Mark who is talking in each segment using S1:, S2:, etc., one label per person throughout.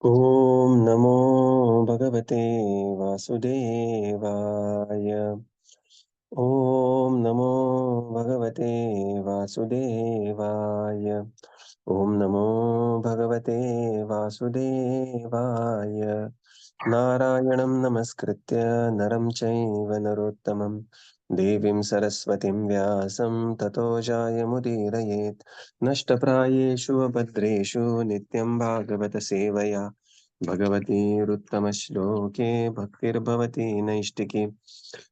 S1: Om Namo Bhagavate Vasudevaya. Om Namo Bhagavate Vasudevaya. Om Namo Bhagavate Vasudevaya. Narayanam Namaskritya Naram Chaiva Narottamam Devim Saraswatim Vyasam Tato Jayamudhirayet Nashtaprayeshu Abhadreshu Nityam Bhagavata Sevaya Bhagavatiruttamaśloke Bhaktirbhavati Naishtike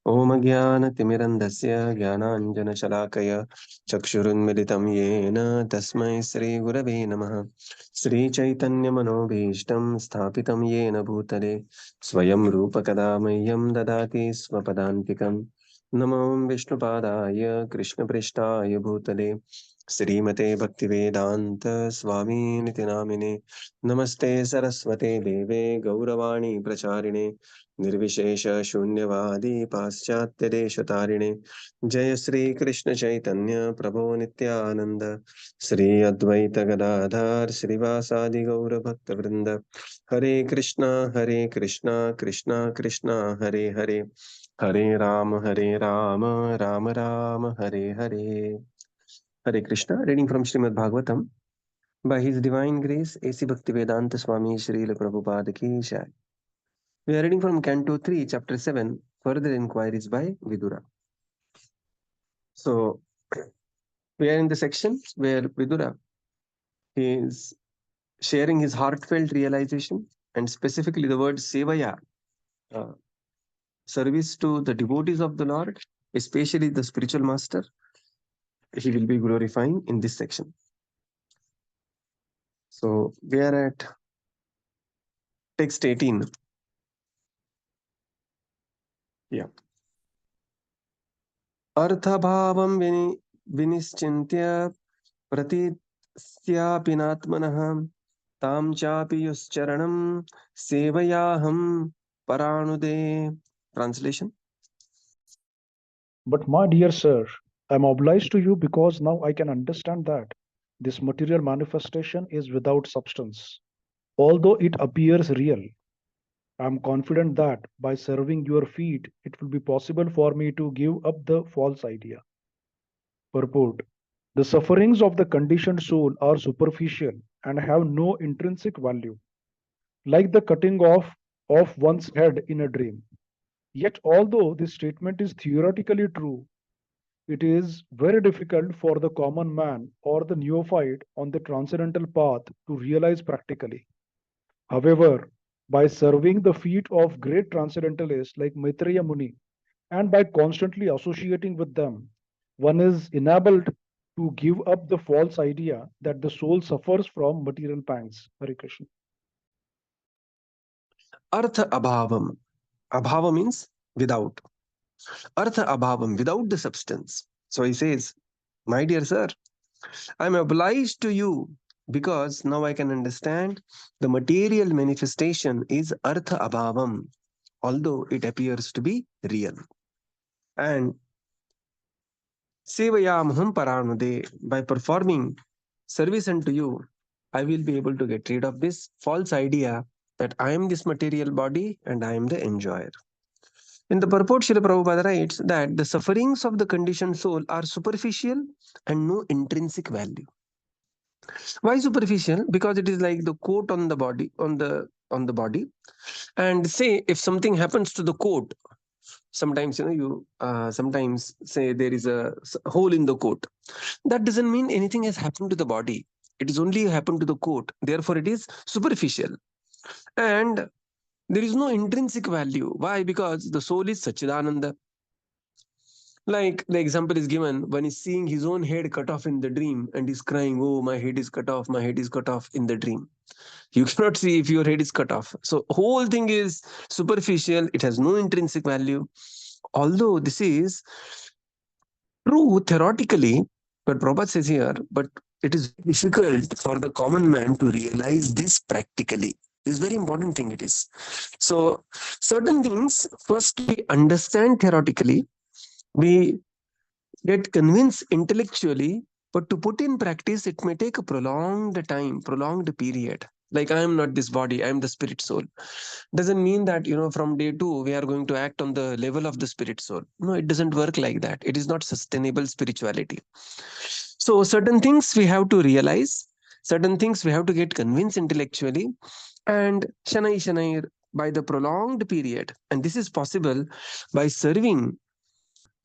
S1: Om Jnana-timirandasya Jnananjana-shalakaya Chakshurunmilitam Yena Tasmai Shri Gurave Namaha Shri Chaitanya Manobhishtam Sthapitam Yena Bhutale Swayam Rupa Kadamayyam Dadati Swapadantikam Namo Vishnupadaya Krishna Prishtaya Bhutale Srimate Bhaktivedanta Swami Niti Namine Namaste Saraswate Deve Gauravani Pracharine निर्विशेष शून्यवादी पाश्चात्य देशतारिणे जय श्री कृष्ण चैतन्य प्रभो नित्यानंद श्री अद्वैत गदाधर श्रीवासादि गौर भक्त वृंद Hare Krishna Krishna Krishna Hare Hare Hare Rama Rama Rama Hare Hare Hare Krishna reading from Srimad Bhagavatam by his divine grace AC Bhaktivedanta Swami Srila Prabhupada ki jai. We are reading from Canto 3, Chapter 7, Further Inquiries by Vidura. So, we are in the section where Vidura is sharing his heartfelt realization and specifically the word Sevaya, uh, service to the devotees of the Lord, especially the spiritual master. He will be glorifying in this section. So, we are at text 18. Yeah. Arthabhavam vinischintya pratisyapi tam chapi yuscharanam sevayaham paranude. Translation.
S2: But my dear sir, I am obliged to you because now I can understand that this material manifestation is without substance. Although it appears real, I am confident that by serving your feet, it will be possible for me to give up the false idea. Purport: the sufferings of the conditioned soul are superficial and have no intrinsic value, like the cutting off of one's head in a dream. Yet, although this statement is theoretically true, it is very difficult for the common man or the neophyte on the transcendental path to realize practically. However, by serving the feet of great transcendentalists like Maitreya Muni and by constantly associating with them, one is enabled to give up the false idea that the soul suffers from material pangs. Hare Krishna.
S1: Artha abhavam. Abhava means without. Artha abhavam, without the substance. So he says, my dear sir, I am obliged to you because now I can understand the material manifestation is artha abhavam, although it appears to be real. And sevayamaham paranude, by performing service unto you, I will be able to get rid of this false idea that I am this material body and I am the enjoyer. In the purport, Srila Prabhupada writes that the sufferings of the conditioned soul are superficial and no intrinsic value. Why superficial? Because it is like the coat on the body, on the body. And say if something happens to the coat, sometimes you sometimes say there is a hole in the coat. That doesn't mean anything has happened to the body. It is only happened to the coat. Therefore, it is superficial. And there is no intrinsic value. Why? Because the soul is Sachidananda. Like the example is given when he's seeing his own head cut off in the dream and he's crying, oh, my head is cut off, my head is cut off in the dream. You cannot see if your head is cut off. So whole thing is superficial. It has no intrinsic value. Although this is true theoretically, but Prabhupada says here, but it is difficult for the common man to realize this practically. This is very important thing it is. So certain things, first we understand theoretically, we get convinced intellectually, but to put in practice, it may take a prolonged time, prolonged period. Like, I am not this body, I am the spirit soul. Doesn't mean that, from day 2 we are going to act on the level of the spirit soul. No, it doesn't work like that. It is not sustainable spirituality. So certain things we have to realize, certain things we have to get convinced intellectually, and shanai shanai, by the prolonged period. And this is possible by serving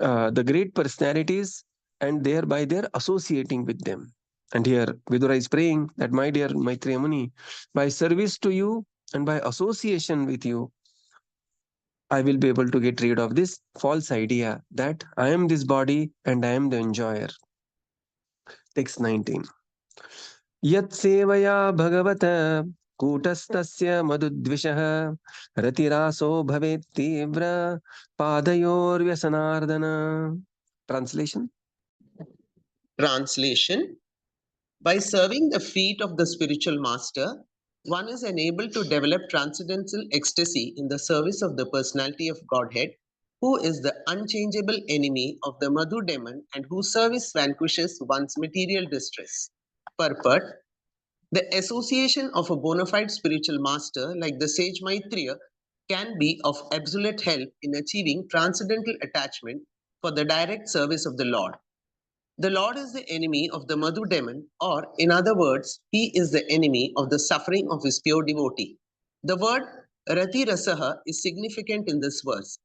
S1: the great personalities, and thereby they're associating with them. And here Vidura is praying that, my dear Maitreya Muni, by service to you and by association with you, I will be able to get rid of this false idea that I am this body and I am the enjoyer. Text 19. Yat sevaya bhagavata कूटस्थस्य मधुद्विषः रतिरासो भवेत् तीव्र पादयोर्व्यसनार्दन. Translation.
S3: Translation: by serving the feet of the spiritual master, one is enabled to develop transcendental ecstasy in the service of the personality of Godhead, who is the unchangeable enemy of the Madhu demon and whose service vanquishes one's material distress. Purport: the association of a bona fide spiritual master like the sage Maitreya can be of absolute help in achieving transcendental attachment for the direct service of the Lord. The Lord is the enemy of the Madhu demon, or in other words, he is the enemy of the suffering of his pure devotee. The word Rati Rasaha is significant in this verse.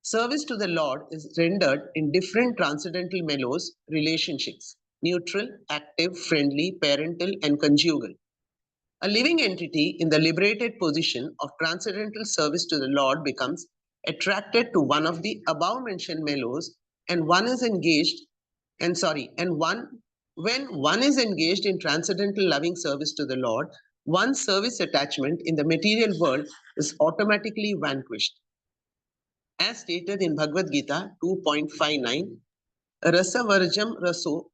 S3: Service to the Lord is rendered in different transcendental mellows relationships: neutral, active, friendly, parental, and conjugal. A living entity in the liberated position of transcendental service to the Lord becomes attracted to one of the above mentioned mellows, and one is engaged and when one is engaged in transcendental loving service to the Lord, one's service attachment in the material world is automatically vanquished. As stated in Bhagavad Gita 2.59, Rasa Varjam Raso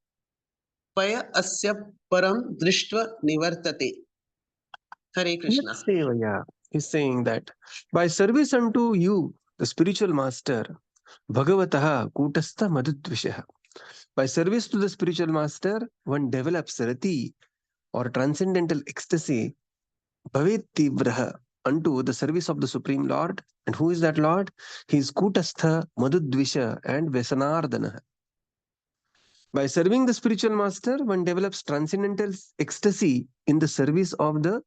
S3: Paya Asya Param Drishtva Nivartate. Hare Krishna.
S1: Sevaya is saying that by service unto you, the spiritual master, Bhagavataha Kutastha Madhudvishaha. By service to the spiritual master, one develops rati or transcendental ecstasy, bhavet tivraha, unto the service of the Supreme Lord. And who is that Lord? He is Kutastha, Madhudvisha, and Vesanardana. By serving the spiritual master, one develops transcendental ecstasy in the service of the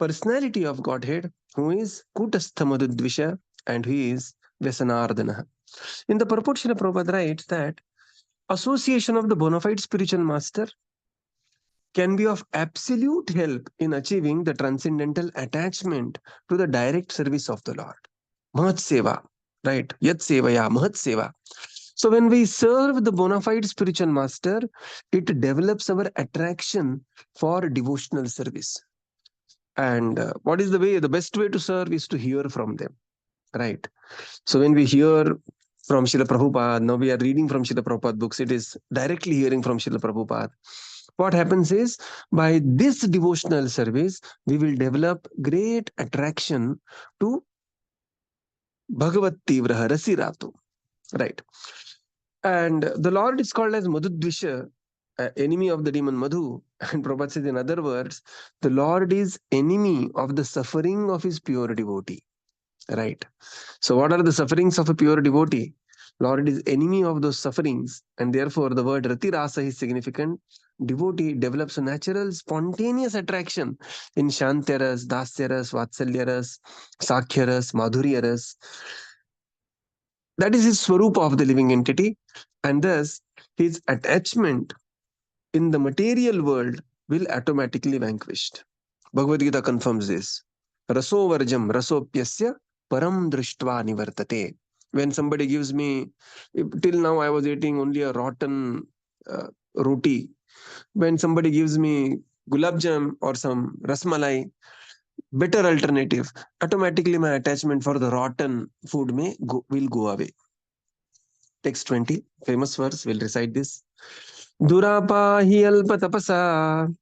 S1: personality of Godhead, who is Kutastha Madhudvisha, and he is Vesanardana. In the purport, Srila Prabhupada writes that association of the bona fide spiritual master can be of absolute help in achieving the transcendental attachment to the direct service of the Lord. Mahat Seva, right? Yat Sevaya, Mahat Seva. So when we serve the bona fide spiritual master, it develops our attraction for devotional service. And what is the way? The best way to serve is to hear from them, right? So when we hear from Srila Prabhupada, now we are reading from Srila Prabhupada books, it is directly hearing from Srila Prabhupada. What happens is, by this devotional service, we will develop great attraction to Bhagavat Tivraha Rasi Ratu, right? And the Lord is called as Madhudvisha, enemy of the demon Madhu. And Prabhupada says, in other words, the Lord is enemy of the suffering of his pure devotee. Right. So what are the sufferings of a pure devotee? Lord is enemy of those sufferings, and therefore the word Rati Rasa is significant. Devotee develops a natural, spontaneous attraction in Shantyaras, Dasyaras, Vatsalyaras, Sakhyaras, Madhuryaras. That is his Swarupa of the living entity, and thus his attachment in the material world will automatically vanquished. Bhagavad Gita confirms this. Raso varjam rasopyasya param drishtva nivartate. When somebody gives me, till now I was eating only a rotten roti. When somebody gives me gulab jam or some rasmalai, better alternative, automatically my attachment for the rotten food will go away. Text 20, famous verse, we'll recite this. Durapa hi alpa tapasa.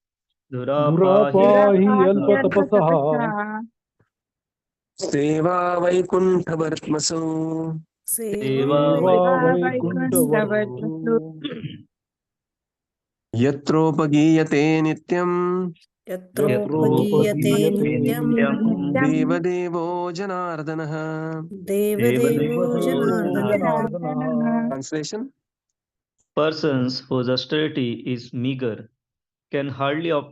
S2: Durapahi alpatapasaha
S1: Seva Vaikuntavartmasu.
S2: Seva Vaikuntavastu
S1: Yatropagiyate nityam.
S4: यत्रोपगीयते नित्यम्
S1: देवदेवो जनार्दनः.
S4: देवदेवो जनार्दनः.
S1: Translation:
S5: Persons whose austerity is meager can hardly obtain